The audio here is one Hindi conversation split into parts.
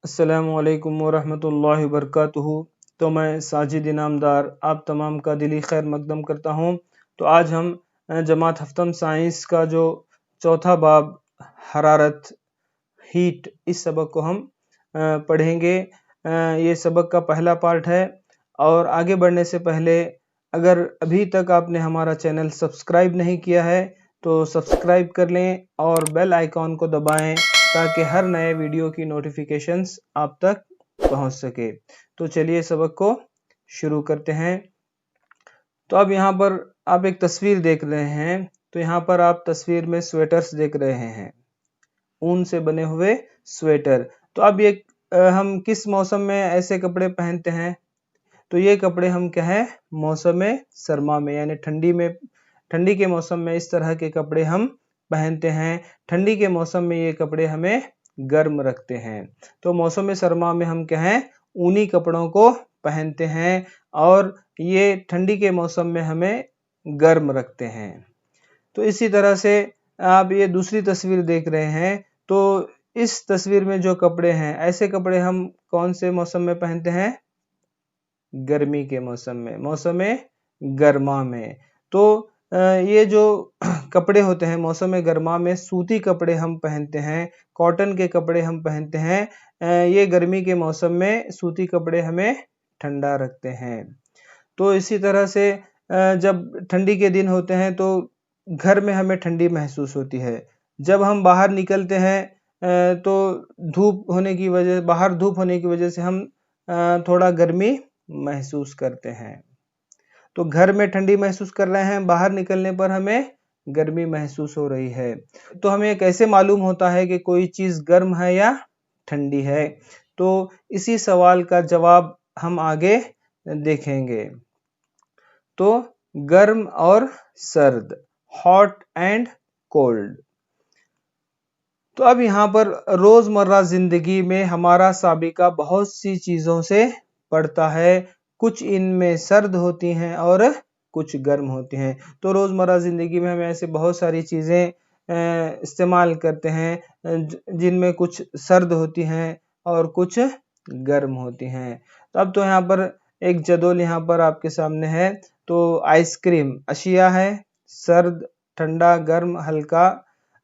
अस्सलामुअलैकुम वरहमतुल्लाहि वबरकातुहू। तो मैं साजिद इनामदार आप तमाम का दिली खैर मकदम करता हूँ। तो आज हम जमात हफ्तम साइंस का जो चौथा बाब हरारत हीट, इस सबक को हम पढ़ेंगे। ये सबक का पहला पार्ट है। और आगे बढ़ने से पहले अगर अभी तक आपने हमारा चैनल सब्सक्राइब नहीं किया है तो सब्सक्राइब कर लें और बेल आइकॉन को दबाएं ताकि हर नए वीडियो की नोटिफिकेशंस आप तक पहुंच सके। तो चलिए सबक को शुरू करते हैं। तो अब यहाँ पर आप एक तस्वीर देख रहे हैं। तो यहाँ पर आप तस्वीर में स्वेटर्स देख रहे हैं, ऊन से बने हुए स्वेटर। तो अब ये हम किस मौसम में ऐसे कपड़े पहनते हैं? तो ये कपड़े हम क्या है, मौसम सरमा में यानी ठंडी के मौसम में इस तरह के कपड़े हम पहनते हैं। ठंडी के मौसम में ये कपड़े हमें गर्म रखते हैं। तो मौसम सरमा में हम क्या है, ऊनी कपड़ों को पहनते हैं और ये ठंडी के मौसम में हमें गर्म रखते हैं। तो इसी तरह से आप ये दूसरी तस्वीर देख रहे हैं। तो इस तस्वीर में जो कपड़े हैं, ऐसे कपड़े हम कौन से मौसम में पहनते हैं? गर्मी के मौसम में, मौसम गर्मा में। तो ये जो कपड़े होते हैं मौसम गर्मा में, सूती कपड़े हम पहनते हैं, कॉटन के कपड़े हम पहनते हैं। ये गर्मी के मौसम में सूती कपड़े हमें ठंडा रखते हैं। तो इसी तरह से जब ठंडी के दिन होते हैं तो घर में हमें ठंडी महसूस होती है। जब हम बाहर निकलते हैं तो बाहर धूप होने की वजह से हम थोड़ा गर्मी महसूस करते हैं। तो घर में ठंडी महसूस कर रहे हैं, बाहर निकलने पर हमें गर्मी महसूस हो रही है। तो हमें कैसे मालूम होता है कि कोई चीज गर्म है या ठंडी है? तो इसी सवाल का जवाब हम आगे देखेंगे। तो गर्म और सर्द, हॉट एंड कोल्ड। तो अब यहाँ पर रोजमर्रा जिंदगी में हमारा साबिका बहुत सी चीजों से पड़ता है। कुछ इनमें सर्द होती हैं और कुछ गर्म होती हैं। तो रोजमर्रा जिंदगी में हम ऐसे बहुत सारी चीजें इस्तेमाल करते हैं जिनमें कुछ सर्द होती हैं और कुछ गर्म होती हैं। तो अब तो यहाँ पर एक जदोल यहाँ पर आपके सामने है। तो आइसक्रीम अशिया है, सर्द, ठंडा, गर्म, हल्का,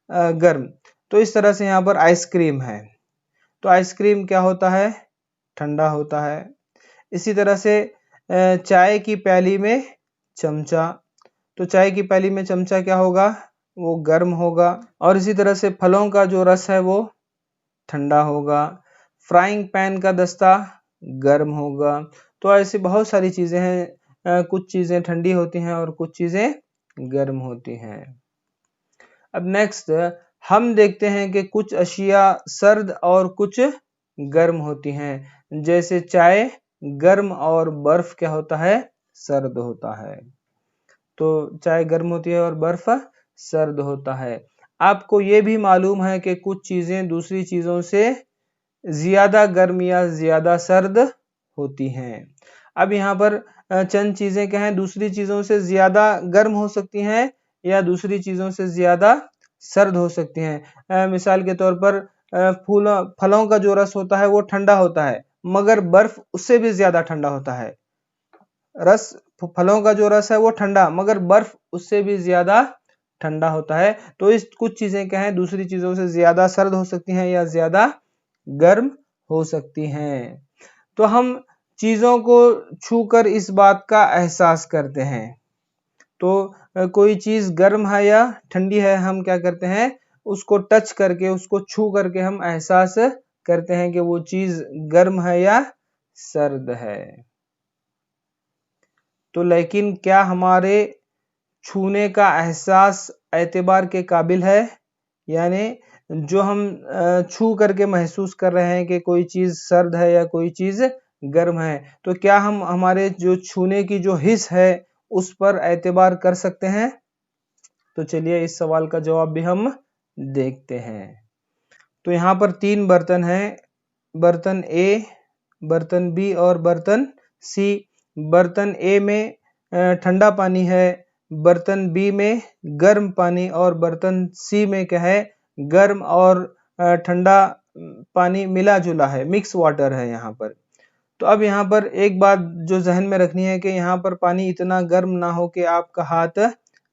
गर्म। तो इस तरह से यहाँ पर आइसक्रीम है। तो आइसक्रीम क्या होता है? ठंडा होता है। इसी तरह से चाय की प्याली में चमचा, तो चाय की प्याली में चमचा क्या होगा? वो गर्म होगा। और इसी तरह से फलों का जो रस है वो ठंडा होगा। फ्राइंग पैन का दस्ता गर्म होगा। तो ऐसी बहुत सारी चीजें हैं, कुछ चीजें ठंडी होती हैं और कुछ चीजें गर्म होती हैं। अब नेक्स्ट हम देखते हैं कि कुछ अशिया सर्द और कुछ गर्म होती हैं। जैसे चाय गर्म और बर्फ क्या होता है? सर्द होता है। तो चाय गर्म होती है और बर्फ सर्द होता है। आपको ये भी मालूम है कि कुछ चीजें दूसरी चीजों से ज्यादा गर्म या ज्यादा सर्द होती हैं। अब यहाँ पर चंद चीजें क्या हैं, दूसरी चीजों से ज्यादा गर्म हो सकती हैं या दूसरी चीजों से ज्यादा सर्द हो सकती हैं। मिसाल के तौर पर फलों का जो रस होता है वो ठंडा होता है, मगर बर्फ उससे भी ज्यादा ठंडा होता है। फलों का जो रस है वो ठंडा, मगर बर्फ उससे भी ज्यादा ठंडा होता है। तो इस कुछ चीजें क्या हैं, दूसरी चीजों से ज्यादा सर्द हो सकती हैं या ज्यादा गर्म हो सकती हैं। तो हम चीजों को छूकर इस बात का एहसास करते हैं। तो कोई चीज गर्म है या ठंडी है, हम क्या करते हैं, उसको टच करके, उसको छू करके हम एहसास करते हैं कि वो चीज गर्म है या सर्द है। तो लेकिन क्या हमारे छूने का एहसास एतबार के काबिल है? यानी जो हम छू करके महसूस कर रहे हैं कि कोई चीज सर्द है या कोई चीज गर्म है, तो क्या हम हमारे जो छूने की जो हिस्स है उस पर एतबार कर सकते हैं? तो चलिए इस सवाल का जवाब भी हम देखते हैं। तो यहाँ पर 3 बर्तन हैं, बर्तन ए, बर्तन बी और बर्तन सी। बर्तन ए में ठंडा पानी है, बर्तन बी में गर्म पानी और बर्तन सी में क्या है, गर्म और ठंडा पानी मिला जुला है, मिक्स वाटर है यहाँ पर। तो अब यहाँ पर एक बात जो जहन में रखनी है कि यहाँ पर पानी इतना गर्म ना हो कि आपका हाथ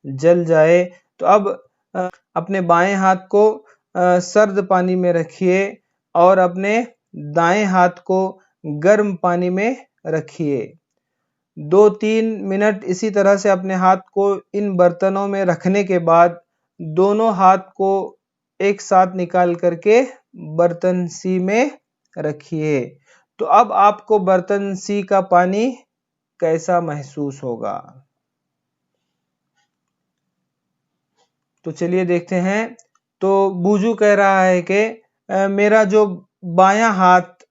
जल जाए। तो अब अपने बाएं हाथ को सर्द पानी में रखिए और अपने दाएं हाथ को गर्म पानी में रखिए। 2-3 मिनट इसी तरह से अपने हाथ को इन बर्तनों में रखने के बाद दोनों हाथ को एक साथ निकाल करके बर्तन सी में रखिए। तो अब आपको बर्तन सी का पानी कैसा महसूस होगा? तो चलिए देखते हैं। तो बूजू कह रहा है कि मेरा जो बायां हाथ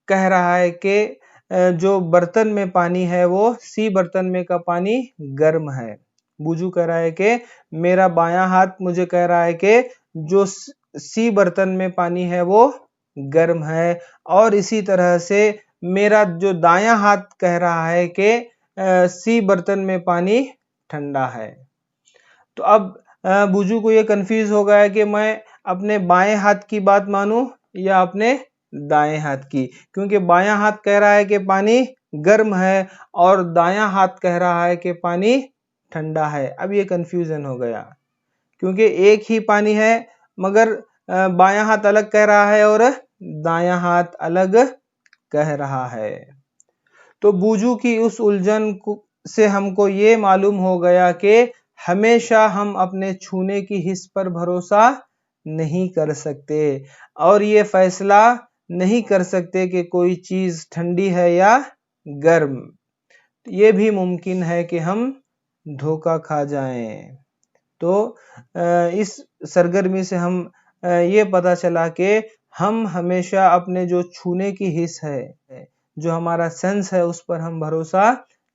कह रहा है कि जो बर्तन में पानी है वो सी बर्तन में का पानी गर्म है। बूजू कह रहा है कि मेरा बायां हाथ मुझे कह रहा है कि जो सी बर्तन में पानी है वो गर्म है, और इसी तरह से मेरा जो दायां हाथ कह रहा है कि सी बर्तन में पानी ठंडा है। तो अब बूजू को ये कंफ्यूज हो गया है कि मैं अपने बाएं हाथ की बात मानूं या अपने दाएं हाथ की, क्योंकि बायां हाथ कह रहा है कि पानी गर्म है और दायां हाथ कह रहा है कि पानी ठंडा है। अब ये कंफ्यूजन हो गया, क्योंकि एक ही पानी है मगर बायां हाथ अलग कह रहा है और दायां हाथ अलग कह रहा है। तो बूजू की उस उलझन से हमको ये मालूम हो गया कि हमेशा हम अपने छूने की हिस्स पर भरोसा नहीं कर सकते और ये फैसला नहीं कर सकते कि कोई चीज ठंडी है या गर्म। ये भी मुमकिन है कि हम धोखा खा जाएं। तो इस सरगर्मी से हम ये पता चला कि हम हमेशा अपने जो छूने की हिस्स है, जो हमारा सेंस है, उस पर हम भरोसा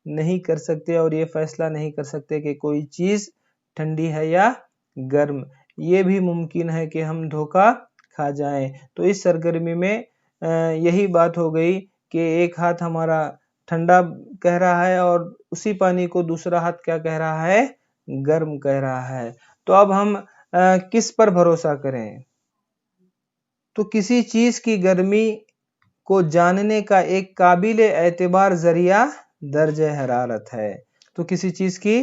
नहीं कर सकते और ये फैसला नहीं कर सकते कि कोई चीज ठंडी है या गर्म। ये भी मुमकिन है कि हम धोखा खा जाएं। तो इस सरगर्मी में यही बात हो गई कि एक हाथ हमारा ठंडा कह रहा है और उसी पानी को दूसरा हाथ क्या कह रहा है? गर्म कह रहा है। तो अब हम किस पर भरोसा करें? तो किसी चीज की गर्मी को जानने का एक काबिले एतबार जरिया दर्जे हरारत है। तो किसी चीज की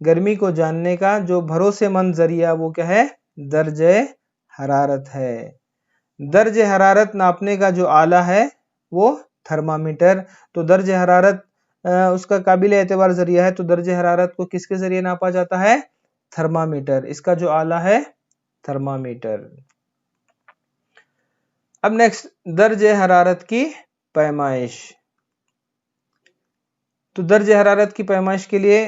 गर्मी को जानने का जो भरोसेमंद जरिया वो क्या है? दर्जे हरारत है। दर्जे हरारत नापने का जो आला है वो थर्मामीटर। तो दर्जे हरारत उसका काबिले एतबार जरिया है, तो दर्जे हरारत को किसके जरिए नापा जाता है? थर्मामीटर। इसका जो आला है थर्मामीटर। अब नेक्स्ट, दर्जे हरारत की पैमाइश। तो दर्जे हरारत की पैमाइश के लिए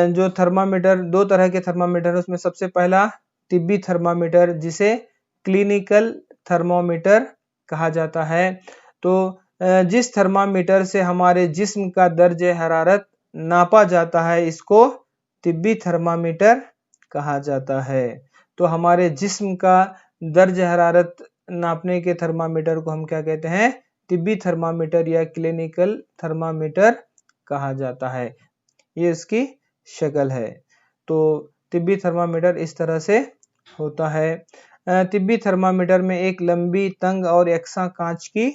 जो थर्मामीटर, दो तरह के थर्मामीटर, उसमें सबसे पहला तिब्बी थर्मामीटर जिसे क्लिनिकल थर्मामीटर कहा जाता है। तो जिस थर्मामीटर से हमारे जिस्म का दर्जे हरारत नापा जाता है इसको तिब्बी थर्मामीटर कहा जाता है। तो हमारे जिस्म का दर्जे हरारत नापने के थर्मामीटर को हम क्या कहते हैं? तिब्बी थर्मामीटर या क्लिनिकल थर्मामीटर कहा जाता है। ये इसकी शक्ल है। तो तिब्बी थर्मामीटर इस तरह से होता है। तिब्बी थर्मामीटर में एक लंबी, तंग और यकसा कांच की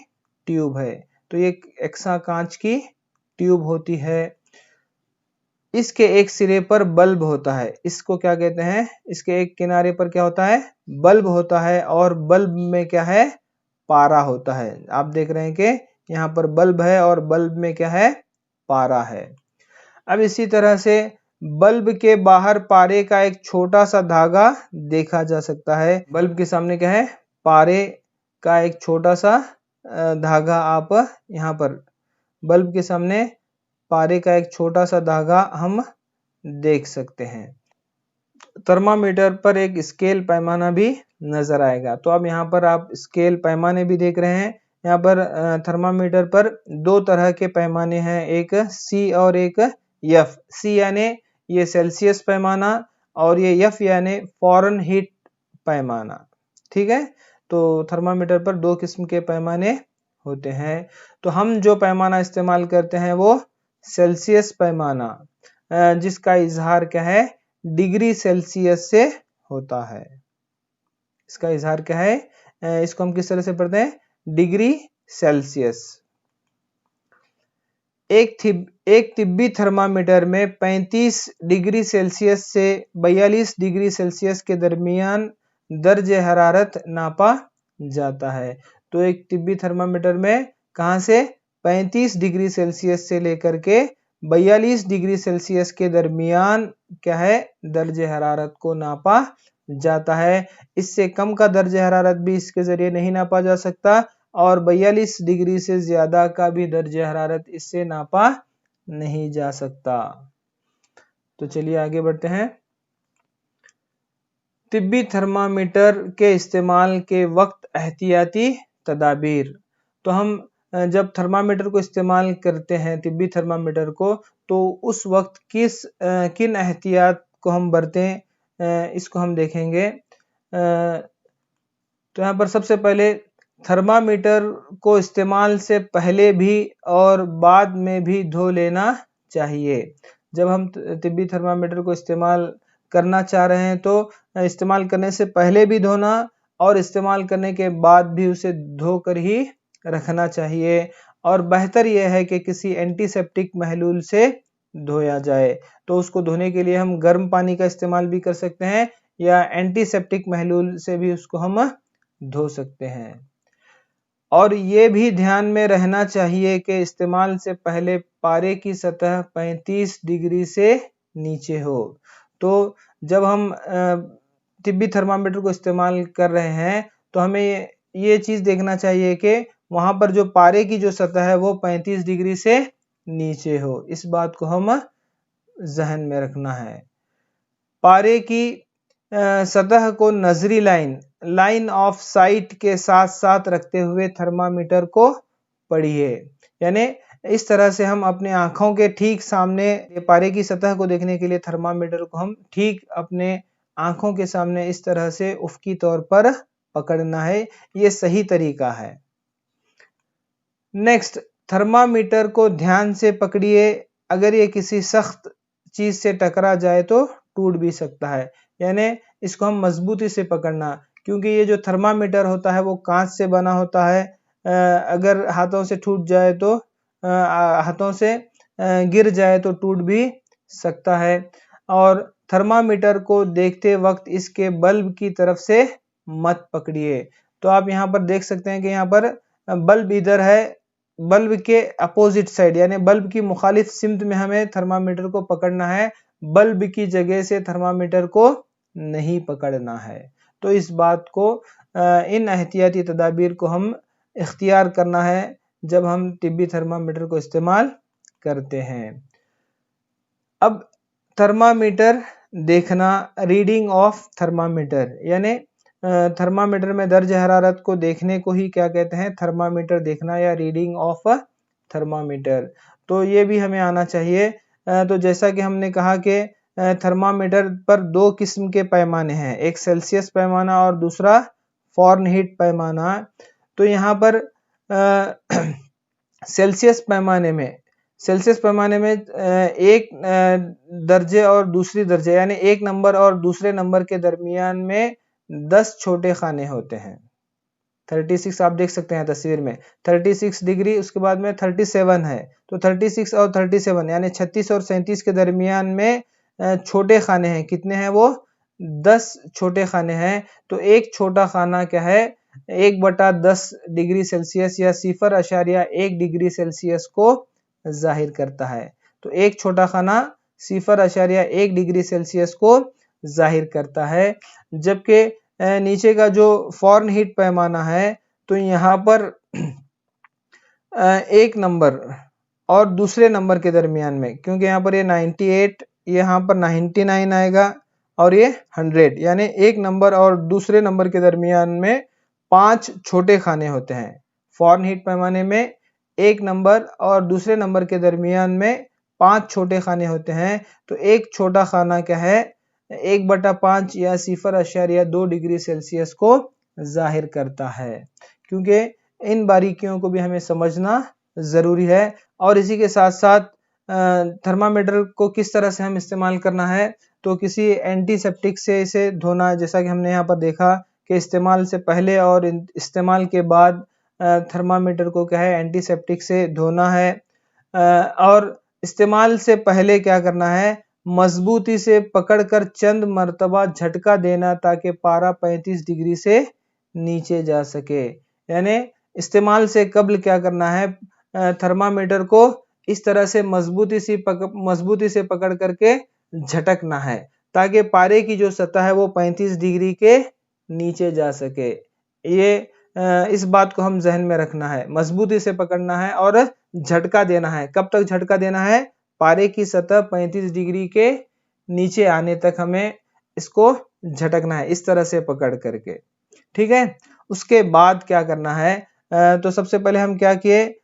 ट्यूब है। तो ये यकसा कांच की ट्यूब होती है। इसके एक सिरे पर बल्ब होता है। इसको क्या कहते हैं? इसके एक किनारे पर क्या होता है? बल्ब होता है, और बल्ब में क्या है? पारा होता है। आप देख रहे हैं कि यहाँ पर बल्ब है और बल्ब में क्या है? पारा है। अब इसी तरह से बल्ब के बाहर पारे का एक छोटा सा धागा देखा जा सकता है। बल्ब के सामने क्या है? पारे का एक छोटा सा धागा आप यहाँ पर बल्ब के सामने पारे का एक छोटा सा धागा हम देख सकते हैं। थर्मामीटर पर एक स्केल पैमाना भी नजर आएगा। तो अब यहाँ पर आप स्केल पैमाने भी देख रहे हैं। यहाँ पर थर्मामीटर पर दो तरह के पैमाने हैं, एक सी और एक एफ। सी यानी ये सेल्सियस पैमाना और ये एफ यानी फॉरेनहीट पैमाना। ठीक है। तो थर्मामीटर पर दो किस्म के पैमाने होते हैं। तो हम जो पैमाना इस्तेमाल करते हैं वो सेल्सियस पैमाना, जिसका इजहार क्या है? डिग्री सेल्सियस से होता है। इसका इजहार क्या है? इसको हम किस तरह से पढ़ते हैं, डिग्री सेल्सियस। एक तिब्बी थर्मामीटर में 35 डिग्री सेल्सियस से 42 डिग्री सेल्सियस के दरमियान दर्जे हरारत नापा जाता है। तो एक तिब्बी थर्मामीटर में कहाँ से 35 डिग्री सेल्सियस से लेकर के 42 डिग्री सेल्सियस के दरमियान क्या है, दर्जे हरारत को नापा जाता है। इससे कम का दर्जे हरारत भी इसके जरिए नहीं नापा जा सकता और 42 डिग्री से ज्यादा का भी दर्जे हरारत इससे नापा नहीं जा सकता। तो चलिए आगे बढ़ते हैं। तिब्बी थर्मामीटर के इस्तेमाल के वक्त एहतियाती तदाबीर। तो हम जब थर्मामीटर को इस्तेमाल करते हैं, तिब्बी थर्मामीटर को, तो उस वक्त किन एहतियात को हम बरतें, इसको हम देखेंगे। तो यहाँ पर सबसे पहले थर्मामीटर को इस्तेमाल से पहले भी और बाद में भी धो लेना चाहिए। जब हम तिब्बी थर्मामीटर को इस्तेमाल करना चाह रहे हैं तो इस्तेमाल करने से पहले भी धोना और इस्तेमाल करने के बाद भी उसे धोकर ही रखना चाहिए। और बेहतर यह है कि किसी एंटीसेप्टिक महलूल से धोया जाए। तो उसको धोने के लिए हम गर्म पानी का इस्तेमाल भी कर सकते हैं या एंटीसेप्टिक महलूल से भी उसको हम धो सकते हैं। और ये भी ध्यान में रहना चाहिए कि इस्तेमाल से पहले पारे की सतह 35 डिग्री से नीचे हो। तो जब हम तिब्बी थर्मामीटर को इस्तेमाल कर रहे हैं तो हमें ये चीज देखना चाहिए कि वहां पर जो पारे की जो सतह है वो 35 डिग्री से नीचे हो। इस बात को हम जहन में रखना है। पारे की सतह को नजरी लाइन ऑफ साइट के साथ साथ रखते हुए थर्मामीटर को पढ़िए। यानी इस तरह से हम अपने आंखों के ठीक सामने पारे की सतह को देखने के लिए थर्मामीटर को हम ठीक अपने आंखों के सामने इस तरह से उफकी तौर पर पकड़ना है। ये सही तरीका है। नेक्स्ट, थर्मामीटर को ध्यान से पकड़िए। अगर ये किसी सख्त चीज से टकरा जाए तो टूट भी सकता है। यानी इसको हम मजबूती से पकड़ना, क्योंकि ये जो थर्मामीटर होता है वो कांच से बना होता है। अगर हाथों से टूट जाए तो हाथों से गिर जाए तो टूट भी सकता है। और थर्मामीटर को देखते वक्त इसके बल्ब की तरफ से मत पकड़िए। तो आप यहाँ पर देख सकते हैं कि यहाँ पर बल्ब इधर है, बल्ब के अपोजिट साइड यानी बल्ब की मुखालिफ सिमत में हमें थर्मामीटर को पकड़ना है। बल्ब की जगह से थर्मामीटर को नहीं पकड़ना है। तो इस बात को, इन एहतियाती तदाबीर को हम इख्तियार करना है जब हम तिब्बी थर्मामीटर को इस्तेमाल करते हैं। अब थर्मामीटर देखना, रीडिंग ऑफ थर्मामीटर, यानी थर्मामीटर में दर्ज हरारत को देखने को ही क्या कहते हैं, थर्मामीटर देखना या रीडिंग ऑफ थर्मामीटर। तो ये भी हमें आना चाहिए। तो जैसा कि हमने कहा कि थर्मामीटर पर दो किस्म के पैमाने हैं, एक सेल्सियस पैमाना और दूसरा फॉरेनहीट पैमाना। तो यहाँ पर सेल्सियस पैमाने में एक दर्जे और दूसरी दर्जे यानी एक नंबर और दूसरे नंबर के दरमियान में 10 छोटे खाने होते हैं। 36 आप देख सकते हैं तस्वीर में, 36 डिग्री, उसके बाद में 37 है। तो 36 और 37 यानी 36 और 37 के दरमियान में छोटे खाने हैं। कितने हैं वो? 10 छोटे खाने हैं। तो एक छोटा खाना क्या है, 1/10 डिग्री सेल्सियस या 0.1 डिग्री सेल्सियस को जाहिर करता है। तो एक छोटा खाना 0.1 डिग्री सेल्सियस को जाहिर करता है। जबकि नीचे का जो फॉरेनहीट पैमाना है तो यहाँ पर एक नंबर और दूसरे नंबर के दरमियान में, क्योंकि यहाँ पर ये 98, यहाँ पर 99 आएगा और ये 100, यानी एक नंबर और दूसरे नंबर के दरमियान में 5 छोटे खाने होते हैं। फॉरेनहीट पैमाने में एक नंबर और दूसरे नंबर के दरमियान में 5 छोटे खाने होते हैं। तो एक छोटा खाना क्या है, 1/5 या 0.2 डिग्री सेल्सियस को जाहिर करता है। क्योंकि इन बारीकियों को भी हमें समझना जरूरी है। और इसी के साथ साथ थर्मामीटर को किस तरह से हम इस्तेमाल करना है, तो किसी एंटीसेप्टिक से इसे धोना, जैसा कि हमने यहाँ पर देखा के इस्तेमाल से पहले और इस्तेमाल के बाद थर्मामीटर को क्या है एंटीसेप्टिक से धोना है। और इस्तेमाल से पहले क्या करना है, मजबूती से पकड़कर चंद मर्तबा झटका देना ताकि पारा 35 डिग्री से नीचे जा सके। यानी इस्तेमाल से कब्ल क्या करना है, थर्मामीटर को इस तरह से मजबूती से पकड़ करके झटकना है ताकि पारे की जो सतह है वो 35 डिग्री के नीचे जा सके। ये इस बात को हम जहन में रखना है, मजबूती से पकड़ना है और झटका देना है। कब तक झटका देना है, पारे की सतह 35 डिग्री के नीचे आने तक हमें इसको झटकना है, इस तरह से पकड़ करके। ठीक है, उसके बाद क्या करना है, तो सबसे पहले हम क्या किए,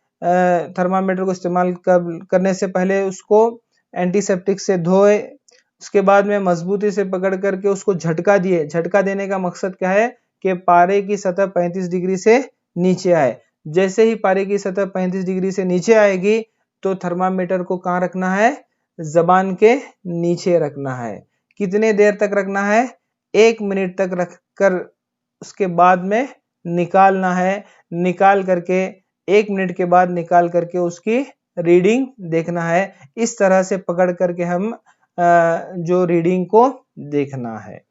थर्मामीटर को इस्तेमाल करने से पहले उसको एंटीसेप्टिक से धोए। उसके बाद में मजबूती से पकड़ करके उसको झटका दिए। झटका देने का मकसद क्या है कि पारे की सतह 35 डिग्री से नीचे आए। जैसे ही पारे की सतह 35 डिग्री से नीचे आएगी तो थर्मामीटर को कहाँ रखना है, जबान के नीचे रखना है। कितने देर तक रखना है, 1 मिनट तक रखकर उसके बाद में निकालना है। निकाल करके 1 मिनट के बाद निकाल करके उसकी रीडिंग देखना है। इस तरह से पकड़ करके हम जो रीडिंग को देखना है।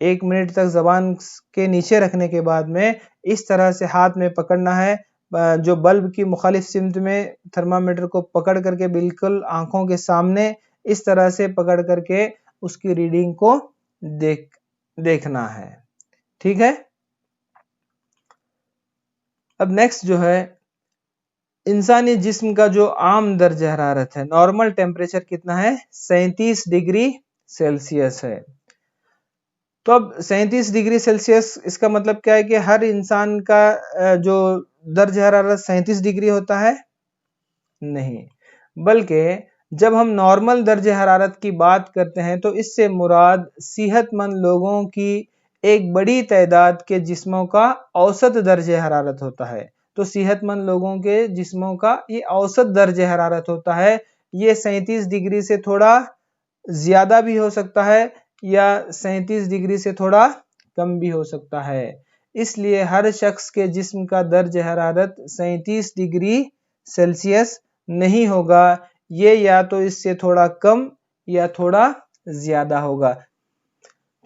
1 मिनट तक जबान के नीचे रखने के बाद में इस तरह से हाथ में पकड़ना है। जो बल्ब की मुखालिफ सिमत में थर्मामीटर को पकड़ करके बिल्कुल आंखों के सामने इस तरह से पकड़ करके उसकी रीडिंग को देखना है। ठीक है, अब नेक्स्ट जो है, इंसानी जिस्म का जो आम दर्ज हरारत है, नॉर्मल टेम्परेचर कितना है, 37 डिग्री सेल्सियस है। तो अब 37 डिग्री सेल्सियस, इसका मतलब क्या है कि हर इंसान का जो दर्ज हरारत 37 डिग्री होता है, नहीं, बल्कि जब हम नॉर्मल दर्ज हरारत की बात करते हैं तो इससे मुराद सेहतमंद लोगों की एक बड़ी तादाद के जिस्मों का औसत दर्ज हरारत होता है। तो सेहतमंद लोगों के जिस्मों का ये औसत दर्ज हरारत होता है। ये 37 डिग्री से थोड़ा ज्यादा भी हो सकता है या 37 डिग्री से थोड़ा कम भी हो सकता है। इसलिए हर शख्स के जिस्म का दर्ज हरारत 37 डिग्री सेल्सियस नहीं होगा, ये या तो इससे थोड़ा कम या थोड़ा ज्यादा होगा।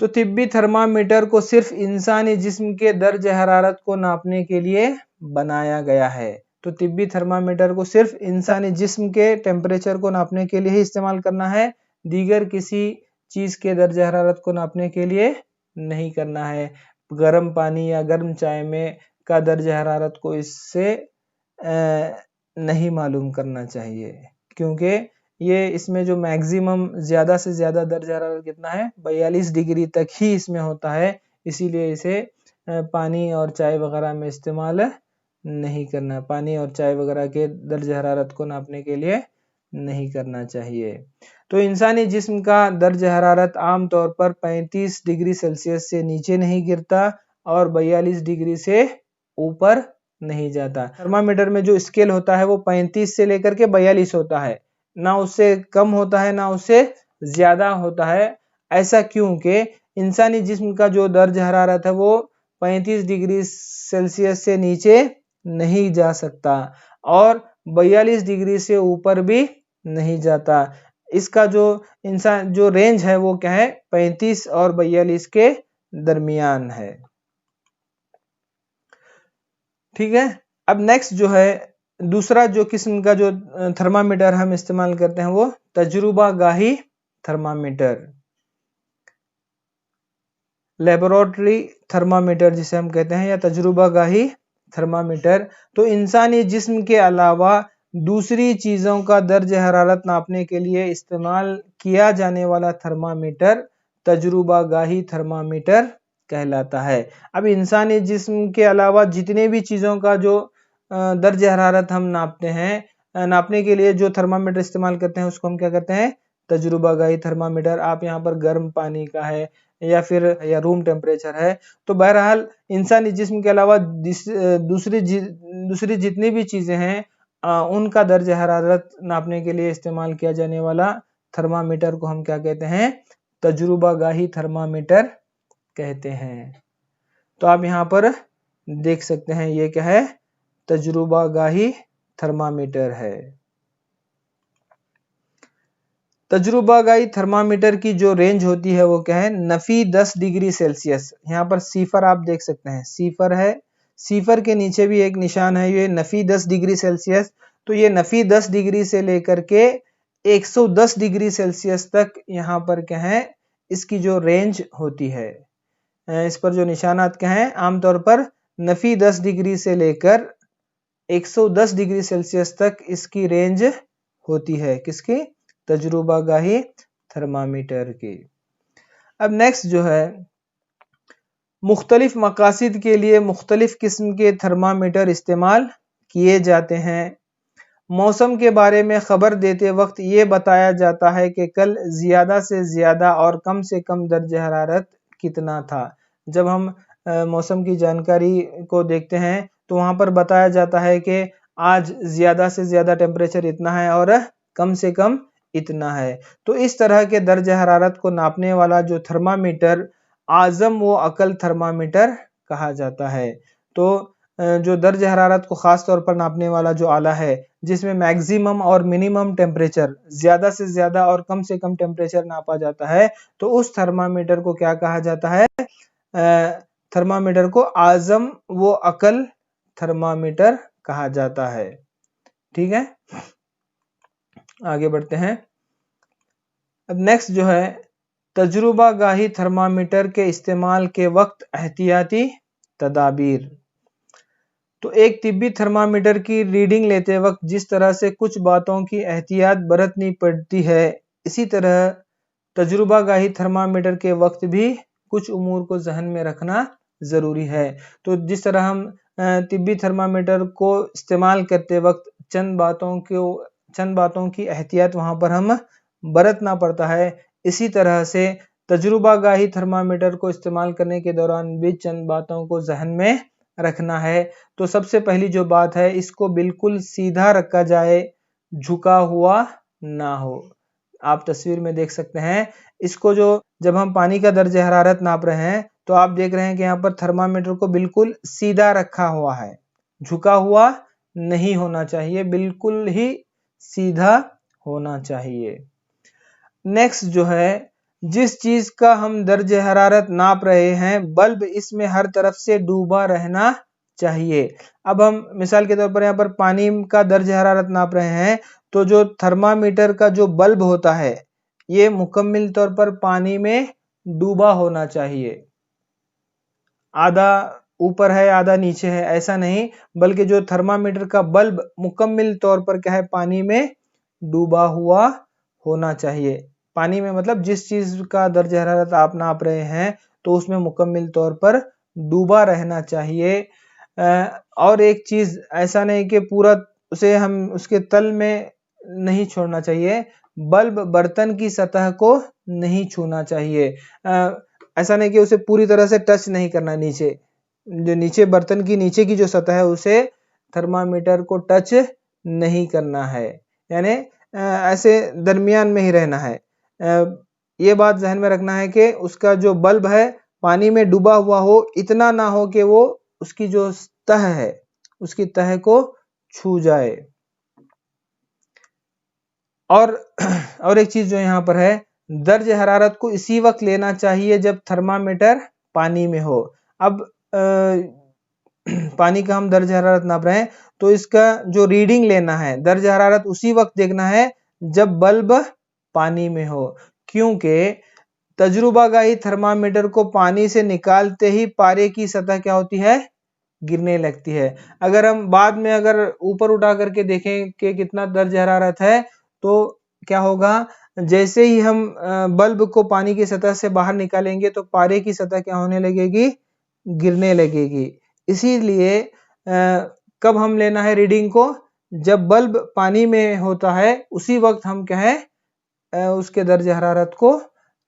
तो तिब्बी थर्मामीटर को सिर्फ इंसानी जिस्म के दर्ज हरारत को नापने के लिए बनाया गया है। तो तिब्बी थर्मामीटर को सिर्फ इंसानी जिस्म के टेम्परेचर को नापने के लिए ही इस्तेमाल करना है, दीगर किसी चीज के दर्ज हरारत को नापने के लिए नहीं करना है। गर्म पानी या गर्म चाय में का दर्ज हरारत को इससे नहीं मालूम करना चाहिए, क्योंकि ये इसमें जो मैक्सिमम ज्यादा से ज्यादा दर्ज हरारत कितना है, 42 डिग्री तक ही इसमें होता है। इसीलिए इसे पानी और चाय वगैरह में इस्तेमाल नहीं करना, पानी और चाय वगैरह के दर्ज हरारत को नापने के लिए नहीं करना चाहिए। तो इंसानी जिस्म का दर्ज हरारत आम तौर पर 35 डिग्री सेल्सियस से नीचे नहीं गिरता और 42 डिग्री से ऊपर नहीं जाता। थर्मामीटर में जो स्केल होता है वो 35 से लेकर के 42 होता है, ना उससे कम होता है ना उससे ज्यादा होता है। ऐसा क्योंकि इंसानी जिस्म का जो दर्ज हरारत है वो 35 डिग्री सेल्सियस से नीचे नहीं जा सकता और 42 डिग्री से ऊपर भी नहीं जाता। इसका जो इंसान जो रेंज है वो क्या है, 35 और 42 के दरमियान है। ठीक है, अब नेक्स्ट जो है, दूसरा जो किस्म का जो थर्मामीटर हम इस्तेमाल करते हैं वो तजुर्बा गाही थर्मामीटर, लेबोरेटरी थर्मामीटर जिसे हम कहते हैं, या तजुर्बा गाही थर्मामीटर। तो इंसानी जिस्म के अलावा दूसरी चीजों का दर्ज हरारत नापने के लिए इस्तेमाल किया जाने वाला थर्मामीटर तजुर्बा गाही थर्मामीटर कहलाता है। अब इंसानी जिस्म के अलावा जितने भी चीजों का जो दर्ज हरारत हम नापते हैं, नापने के लिए जो थर्मामीटर इस्तेमाल करते हैं उसको हम क्या कहते हैं, तजुर्बा गाही थर्मामीटर। आप यहाँ पर गर्म पानी का है या फिर या रूम टेम्परेचर है। तो बहरहाल इंसानी जिस्म के अलावा दूसरी जितनी भी चीजें हैं उनका दर्ज हरारत नापने के लिए इस्तेमाल किया जाने वाला थर्मामीटर को हम क्या कहते हैं, तजुर्बा गाही थर्मामीटर कहते हैं। तो आप यहाँ पर देख सकते हैं ये क्या है, तजुर्बागाही थर्मामीटर है। तजुर्बागाही थर्मामीटर की जो रेंज होती है वो क्या है, नफी 10 डिग्री सेल्सियस। यहाँ पर सिफर आप देख सकते हैं, सिफर है, सिफर के नीचे भी एक निशान है, ये नफी 10 डिग्री सेल्सियस। तो ये नफी 10 डिग्री से लेकर के 110 डिग्री सेल्सियस तक यहाँ पर क्या है, इसकी जो रेंज होती है। इस पर जो निशानात क्या हैं, आमतौर पर नफी 10 डिग्री से लेकर 110 डिग्री सेल्सियस तक इसकी रेंज होती है, किसकी, तजुर्बागाही थर्मामीटर की। अब नेक्स्ट जो है, मुख्तलिफ मकासद के लिए मुख्तलिफ किस्म के थर्मामीटर इस्तेमाल किए जाते हैं। मौसम के बारे में खबर देते वक्त ये बताया जाता है कि कल ज़्यादा से ज़्यादा और कम से कम दर्ज हरारत कितना था। जब हम मौसम की जानकारी को देखते हैं तो वहाँ पर बताया जाता है कि आज ज़्यादा से ज़्यादा टेम्परेचर इतना है और कम से कम इतना है। तो इस तरह के दर्ज हरारत को नापने वाला जो थर्मामीटर आज़म व अकल थर्मामीटर कहा जाता है। तो जो दर्ज हरारत को ख़ास तौर पर नापने वाला जो आला है, जिसमें मैक्सिमम और मिनिमम टेम्परेचर, ज़्यादा से ज़्यादा और कम से कम टेम्परेचर नापा जाता है, तो उस थर्मामीटर को क्या कहा जाता है, थर्मामीटर को आज़म व अकल थर्मामीटर कहा जाता है। ठीक है, आगे बढ़ते हैं। अब नेक्स्ट जो है, तजुर्बागाही थर्मामीटर के इस्तेमाल के वक्त एहतियाती तदाबीर। तो एक तिब्बी थर्मामीटर की रीडिंग लेते वक्त जिस तरह से कुछ बातों की एहतियात बरतनी पड़ती है, इसी तरह तजुर्बागाही थर्मामीटर के वक्त भी कुछ उमूर को जहन में रखना ज़रूरी है। तो जिस तरह हम तिब्बी थर्मामीटर को इस्तेमाल करते वक्त चंद बातों की एहतियात वहाँ पर हम बरतना पड़ता है, इसी तरह से तजुर्बागाही थर्मामीटर को इस्तेमाल करने के दौरान भी चंद बातों को जहन में रखना है। तो सबसे पहली जो बात है, इसको बिल्कुल सीधा रखा जाए, झुका हुआ ना हो। आप तस्वीर में देख सकते हैं, इसको जब हम पानी का दर्ज हरारत नाप रहे हैं तो आप देख रहे हैं कि यहाँ पर थर्मामीटर को बिल्कुल सीधा रखा हुआ है, झुका हुआ नहीं होना चाहिए, बिल्कुल ही सीधा होना चाहिए। नेक्स्ट जो है, जिस चीज का हम दर्ज हरारत नाप रहे हैं, बल्ब इसमें हर तरफ से डूबा रहना चाहिए। अब हम मिसाल के तौर पर यहाँ पर पानी का दर्ज हरारत नाप रहे हैं, तो जो थर्मामीटर का जो बल्ब होता है, ये मुकम्मल तौर पर पानी में डूबा होना चाहिए। आधा ऊपर है आधा नीचे है ऐसा नहीं, बल्कि जो थर्मामीटर का बल्ब मुकम्मल तौर पर क्या है, पानी में डूबा हुआ होना चाहिए। पानी में मतलब जिस चीज का दर्ज हरारत आप नाप रहे हैं तो उसमें मुकम्मल तौर पर डूबा रहना चाहिए। और एक चीज, ऐसा नहीं कि पूरा उसे हम उसके तल में नहीं छोड़ना चाहिए, बल्ब बर्तन की सतह को नहीं छूना चाहिए। ऐसा नहीं कि उसे पूरी तरह से टच नहीं करना, जो नीचे बर्तन की नीचे की जो सतह है उसे थर्मामीटर को टच नहीं करना है, यानी ऐसे दरमियान में ही रहना है। ये बात जहन में रखना है कि उसका जो बल्ब है पानी में डूबा हुआ हो, इतना ना हो कि वो उसकी जो तह है उसकी तह को छू जाए। और एक चीज जो यहाँ पर है, दर्ज हरारत को इसी वक्त लेना चाहिए जब थर्मामीटर पानी में हो। अब पानी का हम दर्ज हरारत नाप रहे हैं तो इसका जो रीडिंग लेना है, दर्ज हरारत उसी वक्त देखना है जब बल्ब पानी में हो, क्योंकि तजुर्बागाही थर्मामीटर को पानी से निकालते ही पारे की सतह क्या होती है, गिरने लगती है। अगर हम बाद में अगर ऊपर उठा करके देखें कि कितना दर्ज हरारत है, तो क्या होगा, जैसे ही हम बल्ब को पानी की सतह से बाहर निकालेंगे तो पारे की सतह क्या होने लगेगी, गिरने लगेगी। इसीलिए कब हम लेना है रीडिंग को, जब बल्ब पानी में होता है उसी वक्त हम क्या है, उसके दर्ज हरारत को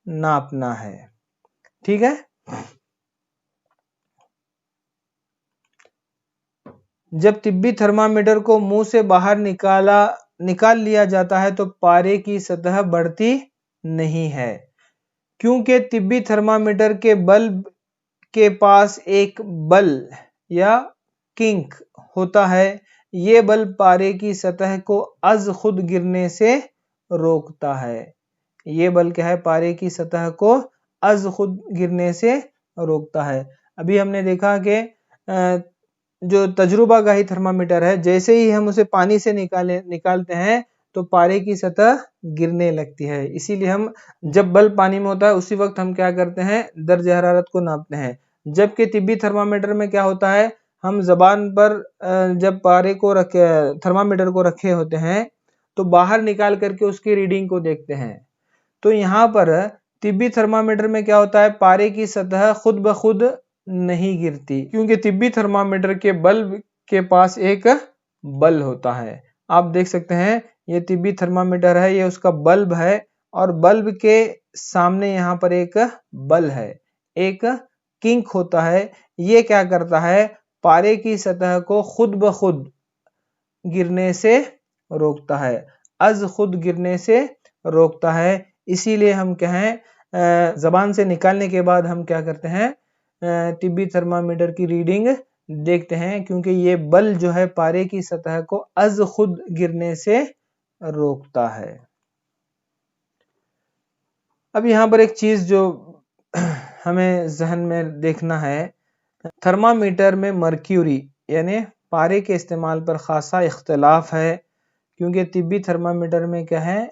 नापना है। ठीक है, जब तिब्बी थर्मामीटर को मुंह से बाहर निकाल लिया जाता है तो पारे की सतह बढ़ती नहीं है, क्योंकि तिब्बी थर्मामीटर के बल्ब के पास एक बल या किंक होता है। ये बल पारे की सतह को अज खुद गिरने से रोकता है। ये बल क्या है? पारे की सतह को अज खुद गिरने से रोकता है। अभी हमने देखा कि जो तजुर्बागाही थर्मामीटर है, जैसे ही हम उसे पानी से निकालते हैं तो पारे की सतह गिरने लगती है। इसीलिए हम जब बल्ब पानी में होता है उसी वक्त हम क्या करते हैं? दर्ज हरारत को नापते हैं। जबकि तिब्बी थर्मामीटर में क्या होता है? हम जबान पर जब पारे को थर्मामीटर को रखे होते हैं तो बाहर निकाल करके उसकी रीडिंग को देखते हैं। तो यहाँ पर तिब्बी थर्मामीटर में क्या होता है? पारे की सतह खुद ब खुद नहीं गिरती, क्योंकि तिब्बी थर्मामीटर के बल्ब के पास एक बल होता है। आप देख सकते हैं ये तिब्बी थर्मामीटर है, ये उसका बल्ब है और बल्ब के सामने यहाँ पर एक बल है, एक किंक होता है। ये क्या करता है? पारे की सतह को खुद ब खुद गिरने से रोकता है, अज खुद गिरने से रोकता है। इसीलिए हम कहें जबान से निकालने के बाद हम क्या करते हैं? तिब्बी थर्मामीटर की रीडिंग देखते हैं, क्योंकि ये बल जो है पारे की सतह को अज खुद गिरने से रोकता है। अब यहाँ पर एक चीज जो हमें जहन में देखना है, थर्मामीटर में मर्क्यूरी यानी पारे के इस्तेमाल पर खासा इख्तलाफ है, क्योंकि तिब्बी थर्मामीटर में क्या है?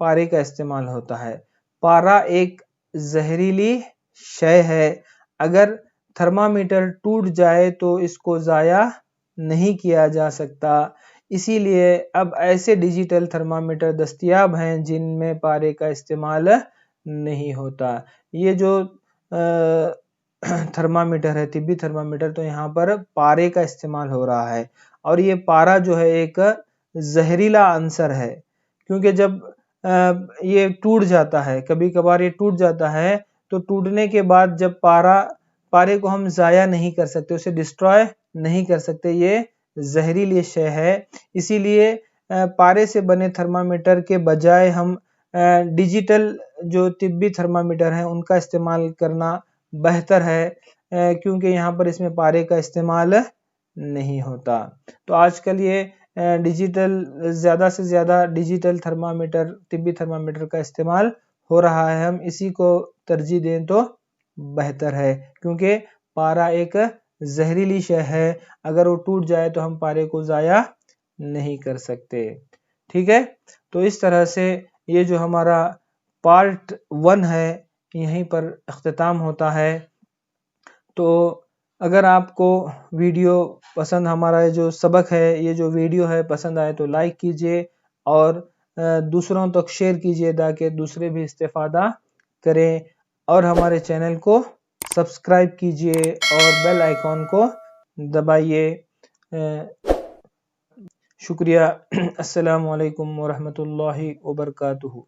पारे का इस्तेमाल होता है। पारा एक जहरीली शय है। अगर थर्मामीटर टूट जाए तो इसको ज़ाया नहीं किया जा सकता। इसीलिए अब ऐसे डिजिटल थर्मामीटर दस्तयाब हैं जिनमें पारे का इस्तेमाल नहीं होता। ये जो थर्मामीटर है, तिब्बी थर्मामीटर, तो यहाँ पर पारे का इस्तेमाल हो रहा है। और ये पारा जो है एक जहरीला अंसर है, क्योंकि जब ये टूट जाता है, कभी कभार ये टूट जाता है, तो टूटने के बाद जब पारे को हम ज़ाया नहीं कर सकते, उसे डिस्ट्रॉय नहीं कर सकते, ये जहरीली शय है। इसीलिए पारे से बने थर्मामीटर के बजाय हम डिजिटल जो तिब्बी थर्मामीटर हैं उनका इस्तेमाल करना बेहतर है, क्योंकि यहाँ पर इसमें पारे का इस्तेमाल नहीं होता। तो आजकल ये डिजिटल ज़्यादा से ज़्यादा डिजिटल थर्मामीटर, तिब्बी थर्मामीटर का इस्तेमाल हो रहा है। हम इसी को तरजीह दें तो बेहतर है, क्योंकि पारा एक जहरीली शय है। अगर वो टूट जाए तो हम पारे को ज़ाया नहीं कर सकते। ठीक है, तो इस तरह से ये जो हमारा पार्ट 1 है यहीं पर अख्तिताम होता है। तो अगर आपको वीडियो पसंद, हमारा जो सबक है, ये जो वीडियो है पसंद आए तो लाइक कीजिए और दूसरों तक शेयर कीजिए ताकि दूसरे भी इस्तेफादा करें, और हमारे चैनल को सब्सक्राइब कीजिए और बेल आइकॉन को दबाइए। शुक्रिया। अस्सलामु अलैकुम वरहमतुल्लाहि वबरकातुहू।